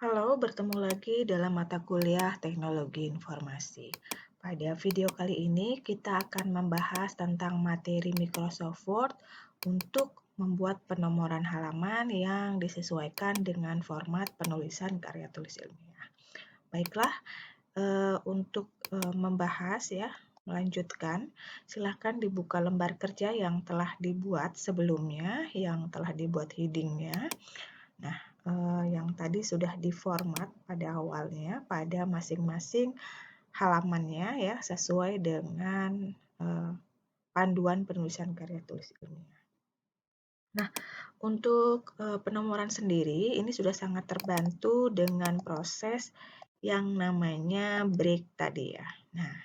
Halo, bertemu lagi dalam mata kuliah Teknologi Informasi. Pada video kali ini kita akan membahas tentang materi Microsoft Word untuk membuat penomoran halaman yang disesuaikan dengan format penulisan karya tulis ilmiah. Baiklah, untuk membahas ya, melanjutkan, silakan dibuka lembar kerja yang telah dibuat sebelumnya, yang telah dibuat heading-nya. Nah, yang tadi sudah diformat pada awalnya pada masing-masing halamannya ya, sesuai dengan panduan penulisan karya tulis ilmiah. Nah, untuk penomoran sendiri ini sudah sangat terbantu dengan proses yang namanya break tadi ya. Nah,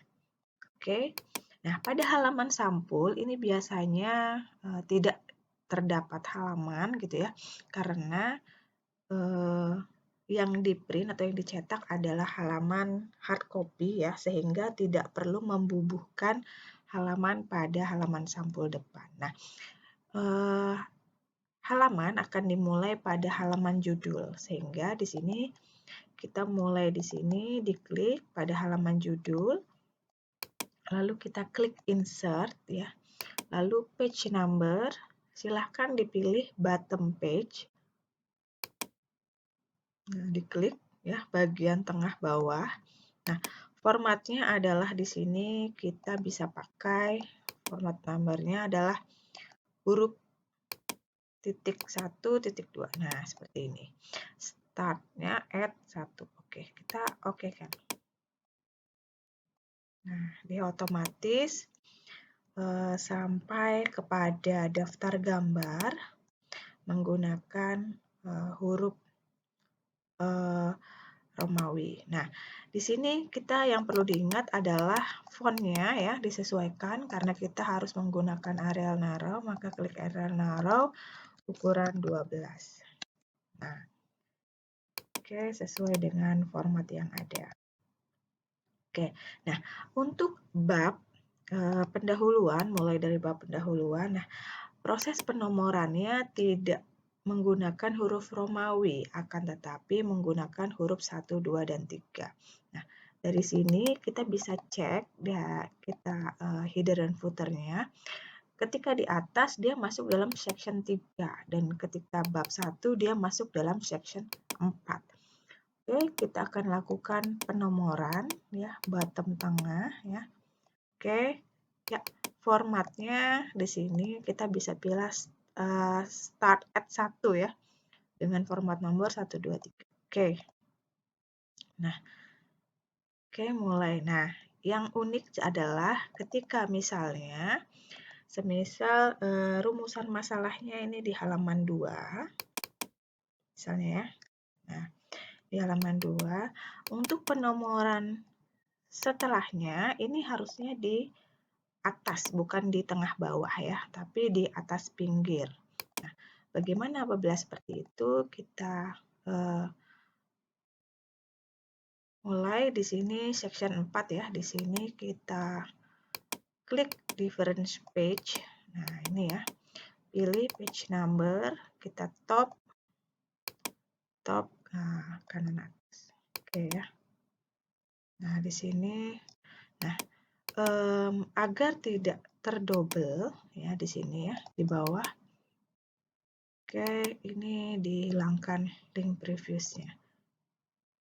oke. Nah, pada halaman sampul ini biasanya tidak terdapat halaman gitu ya, karena yang di-print atau yang dicetak adalah halaman hard copy ya, sehingga tidak perlu membubuhkan halaman pada halaman sampul depan. Nah, halaman akan dimulai pada halaman judul, sehingga di sini kita mulai di sini, diklik pada halaman judul, lalu kita klik insert ya, lalu page number, silahkan dipilih bottom page. Nah, diklik ya bagian tengah bawah. Nah, formatnya adalah di sini kita bisa pakai format numbernya adalah huruf titik 1, titik 2. Nah, seperti ini. Startnya at 1. Oke, kita oke kan. Nah, dia otomatis sampai kepada daftar gambar menggunakan huruf Romawi. Nah, di sini kita yang perlu diingat adalah fontnya ya disesuaikan karena kita harus menggunakan Arial Narrow, maka klik Arial Narrow ukuran 12. Nah, oke, sesuai dengan format yang ada. Oke, nah untuk bab pendahuluan, mulai dari bab pendahuluan, nah proses penomorannya tidak menggunakan huruf Romawi, akan tetapi menggunakan huruf 1, 2, dan 3. Nah, dari sini kita bisa cek ya, kita header dan footer-nya. Ketika di atas dia masuk dalam section 3 dan ketika bab 1 dia masuk dalam section 4. Oke, kita akan lakukan penomoran ya, bottom tengah ya. Oke, ya formatnya di sini kita bisa pilih start at 1 ya, dengan format nomor 1, 2, 3. Oke. Nah, oke mulai. Nah, yang unik adalah ketika misalnya, semisal rumusan masalahnya ini di halaman 2, misalnya ya. Nah, di halaman 2, untuk penomoran setelahnya ini harusnya di atas, bukan di tengah bawah ya, tapi di atas pinggir. Nah, bagaimana apabila seperti itu? Kita mulai di sini section 4 ya. Di sini kita klik different page. Nah, ini ya. Pilih page number, kita top kanan atas. Oke ya. Nah, di sini nah agar tidak terdouble ya di sini ya, di bawah. Oke, ini dihilangkan link previous-nya.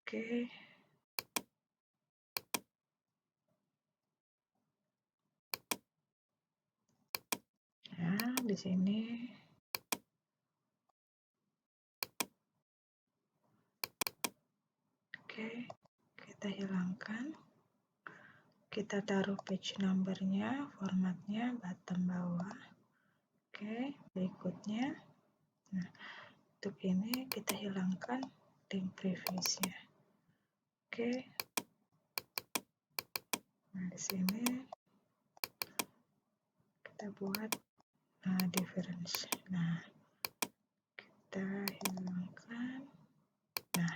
Oke. Nah, di sini oke, kita hilangkan. Kita taruh page number-nya, formatnya bottom bawah. Oke, berikutnya. Nah, untuk ini kita hilangkan link previous-nya. Oke. Nah, di sini kita buat difference. Nah, kita hilangkan. Nah,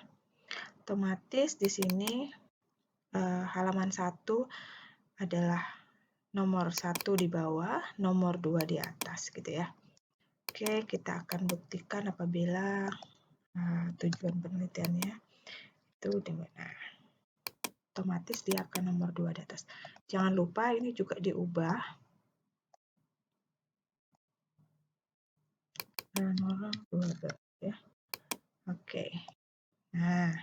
otomatis di sini halaman 1 adalah nomor 1 di bawah, nomor 2 di atas gitu ya. Oke, kita akan buktikan apabila tujuan penelitiannya. Itu dengan otomatis dia akan nomor 2 di atas. Jangan lupa ini juga diubah. Nomor 2 ya. Oke. Nah,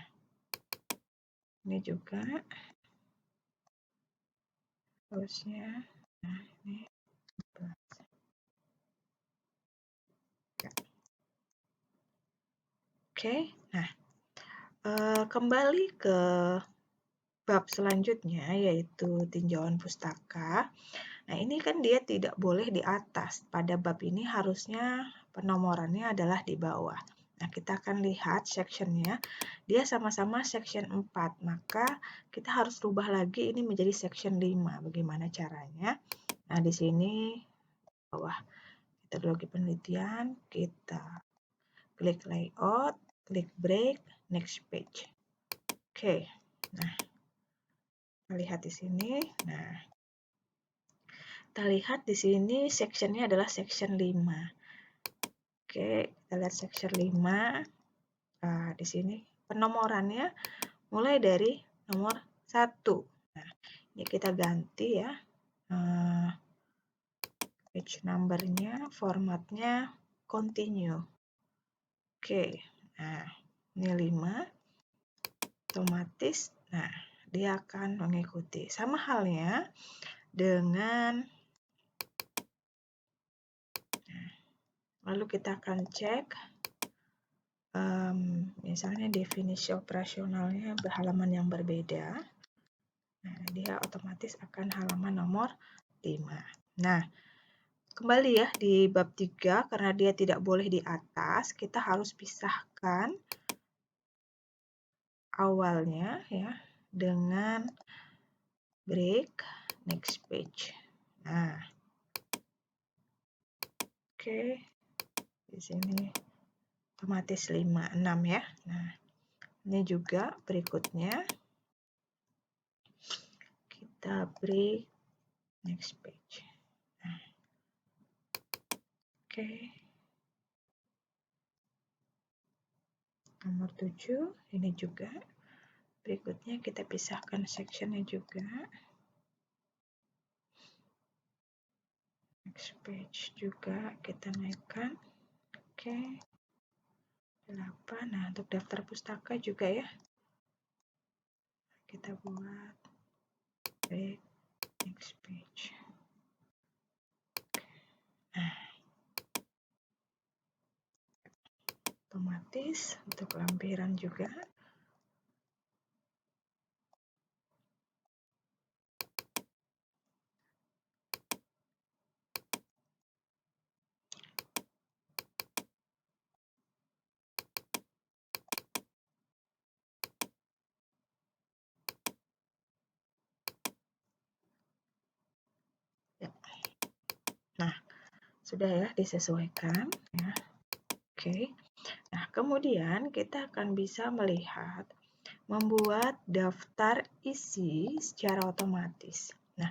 ini juga harusnya. Nah, ini ya. Oke. Nah, kembali ke bab selanjutnya yaitu tinjauan pustaka. Nah, ini kan dia tidak boleh di atas. Pada bab ini harusnya penomorannya adalah di bawah. Nah, kita akan lihat sectionnya. Dia sama-sama section 4. Maka kita harus rubah lagi ini menjadi section 5. Bagaimana caranya? Nah, di sini bawah metodologi penelitian, kita klik layout, klik break, next page. Oke. Nah, kita lihat di sini. Nah, kita lihat di sini sectionnya adalah section 5. Oke, kita lihat section 5. Nah, di sini penomorannya mulai dari nomor 1. Nah, ini kita ganti ya. Page number-nya, formatnya continue. Oke, nah ini 5. Otomatis, nah dia akan mengikuti. Sama halnya dengan, lalu kita akan cek, misalnya definisi operasionalnya berhalaman yang berbeda. Nah, dia otomatis akan halaman nomor 5. Nah, kembali ya di bab 3, karena dia tidak boleh di atas, kita harus pisahkan awalnya ya dengan break next page. Nah, oke, di sini otomatis 5, 6 ya. Nah, ini juga berikutnya kita break next page. Nah, oke. Nomor 7, ini juga. Berikutnya kita pisahkan sectionnya juga. Next page juga kita naikkan. Oke. 8. Nah, untuk daftar pustaka juga ya. Kita buat break next page. Nah, otomatis untuk lampiran juga. Ya. Nah, sudah ya disesuaikan ya. Oke. Nah, kemudian kita akan bisa melihat membuat daftar isi secara otomatis. Nah,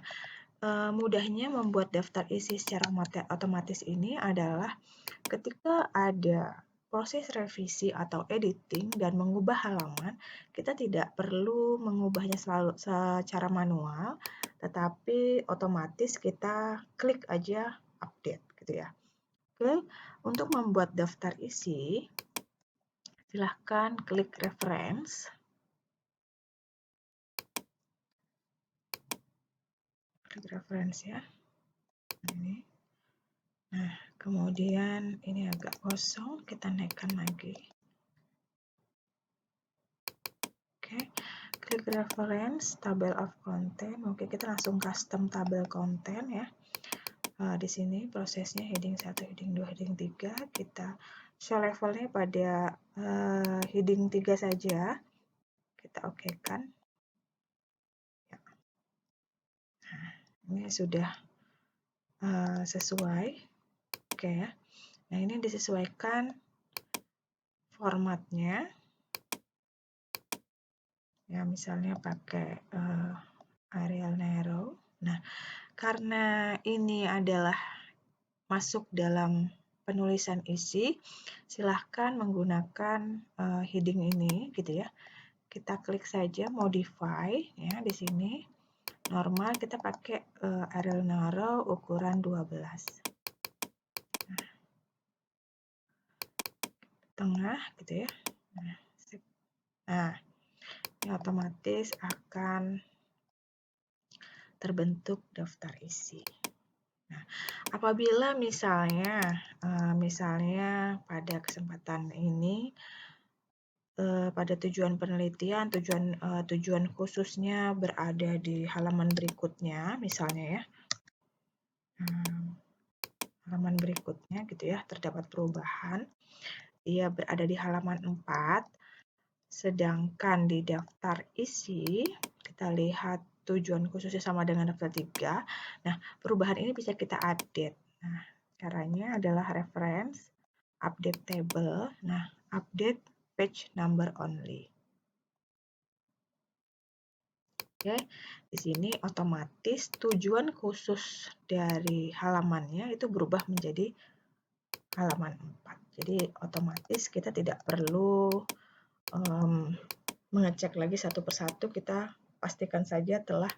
mudahnya membuat daftar isi secara otomatis ini adalah ketika ada proses revisi atau editing dan mengubah halaman, kita tidak perlu mengubahnya selalu secara manual, tetapi otomatis kita klik aja update gitu ya. Oke, untuk membuat daftar isi, silahkan klik reference. Klik reference ya. Ini. Nah, kemudian ini agak kosong, kita naikkan lagi. Oke, klik reference, table of content. Oke, kita langsung custom tabel konten ya. Di sini prosesnya heading 1, heading 2, heading 3. Kita show levelnya pada heading 3 saja. Kita oke kan. Ya. Nah, ini sudah sesuai. Oke ya. Nah, ini disesuaikan formatnya. Ya, misalnya pakai Arial Narrow. Nah, karena ini adalah masuk dalam penulisan isi, silahkan menggunakan heading ini gitu ya. kita klik saja modify ya di sini. Normal kita pakai Arial Narrow ukuran 12. Tengah gitu ya. Nah, ini otomatis akan terbentuk daftar isi. Nah, apabila misalnya pada kesempatan ini pada tujuan penelitian, tujuan khususnya berada di halaman berikutnya, misalnya ya, halaman berikutnya gitu ya, terdapat perubahan, ia berada di halaman 4, sedangkan di daftar isi, kita lihat tujuan khususnya sama dengan daftar 3, nah perubahan ini bisa kita update. Nah, caranya adalah reference, update table, nah update page number only. Oke, di sini otomatis tujuan khusus dari halamannya itu berubah menjadi halaman 4. Jadi otomatis kita tidak perlu mengecek lagi satu persatu, kita pastikan saja telah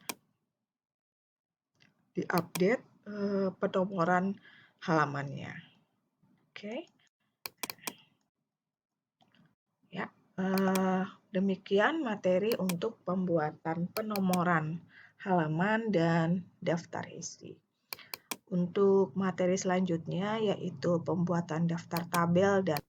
diupdate penomoran halamannya. Oke. Ya, demikian materi untuk pembuatan penomoran halaman dan daftar isi. Untuk materi selanjutnya yaitu pembuatan daftar tabel dan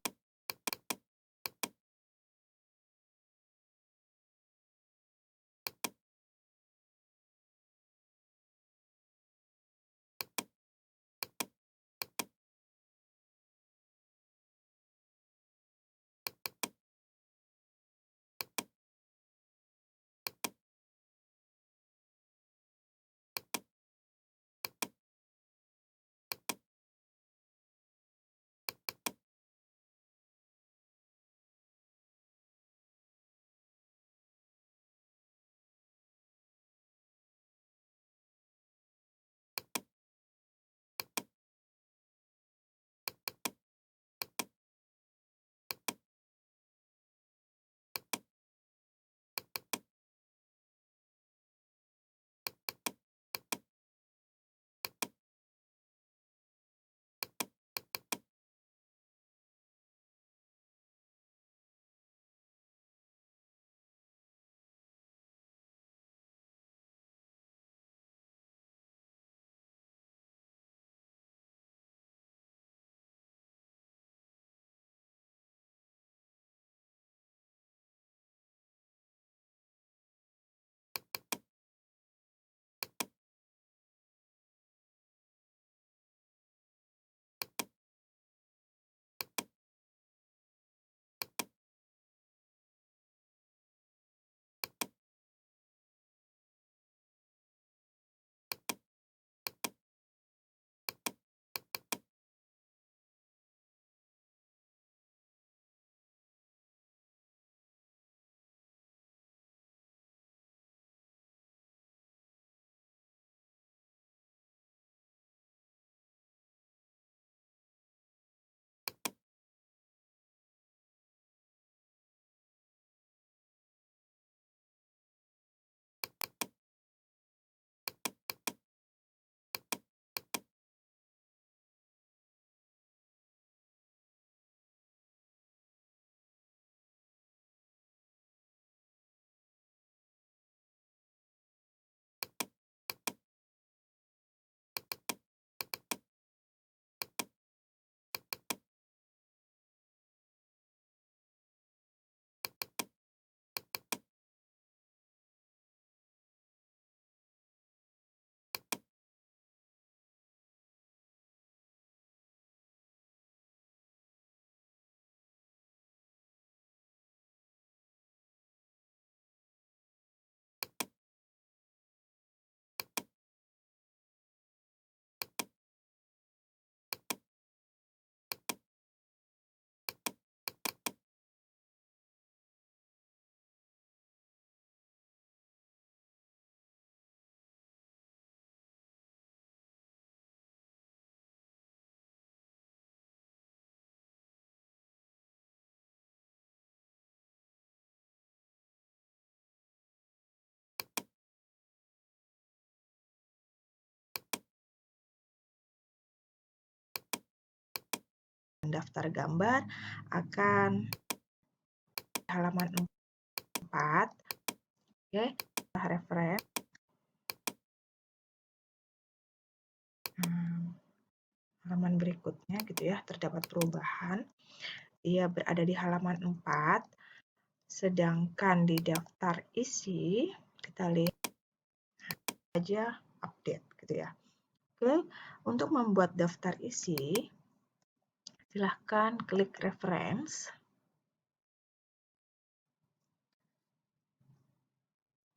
daftar gambar akan halaman 4. Oke, referensi. Halaman berikutnya gitu ya, terdapat perubahan. Dia berada di halaman 4, sedangkan di daftar isi kita lihat aja update gitu ya. Oke, untuk membuat daftar isi, silahkan klik reference.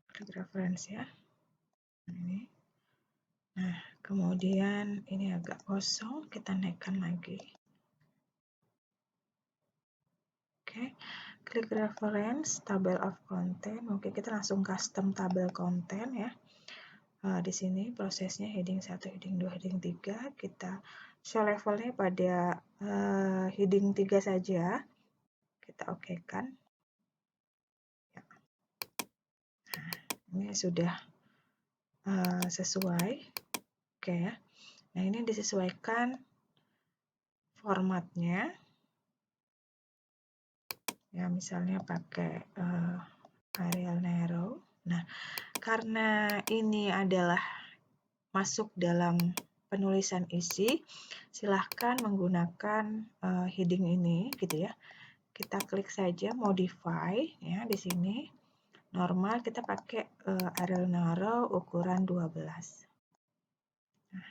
Klik reference ya. Ini. Nah, kemudian ini agak kosong, kita naikkan lagi. Oke, klik reference, table of content. Oke, kita langsung custom tabel konten ya. Di sini prosesnya heading 1, heading 2, heading 3. Kita show levelnya pada heading 3 saja. Kita oke kan. Ya. Nah, ini sudah sesuai. Oke ya. Nah, ini disesuaikan formatnya. Ya, misalnya pakai Arial Narrow. Nah, karena ini adalah masuk dalam penulisan isi, silahkan menggunakan heading ini gitu ya. Kita klik saja modify ya di sini. Normal kita pakai Arial Narrow ukuran 12. Nah,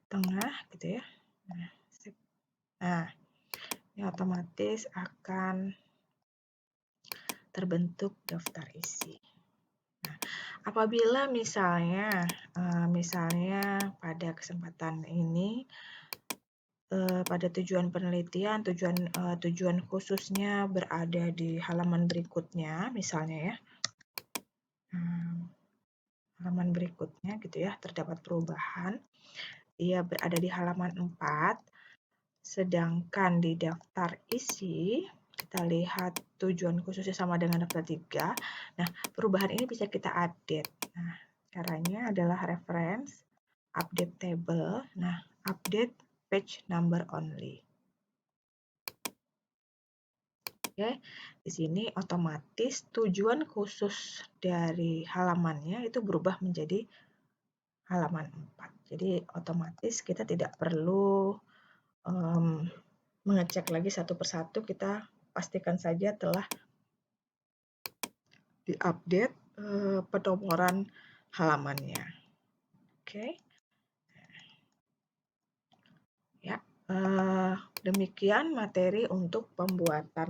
tengah gitu ya. Nah, ini otomatis akan terbentuk daftar isi. Nah, apabila misalnya pada kesempatan ini pada tujuan penelitian, tujuan khususnya berada di halaman berikutnya, misalnya ya, halaman berikutnya gitu ya, terdapat perubahan, dia berada di halaman 4, sedangkan di daftar isi, kita lihat tujuan khususnya sama dengan daftar 3. Nah, perubahan ini bisa kita update. Nah, caranya adalah reference, update table, nah, update page number only. Oke, di sini otomatis tujuan khusus dari halamannya itu berubah menjadi halaman 4. Jadi otomatis kita tidak perlu mengecek lagi satu persatu, kita pastikan saja telah diupdate penomoran halamannya. Oke. Ya, demikian materi untuk pembuatan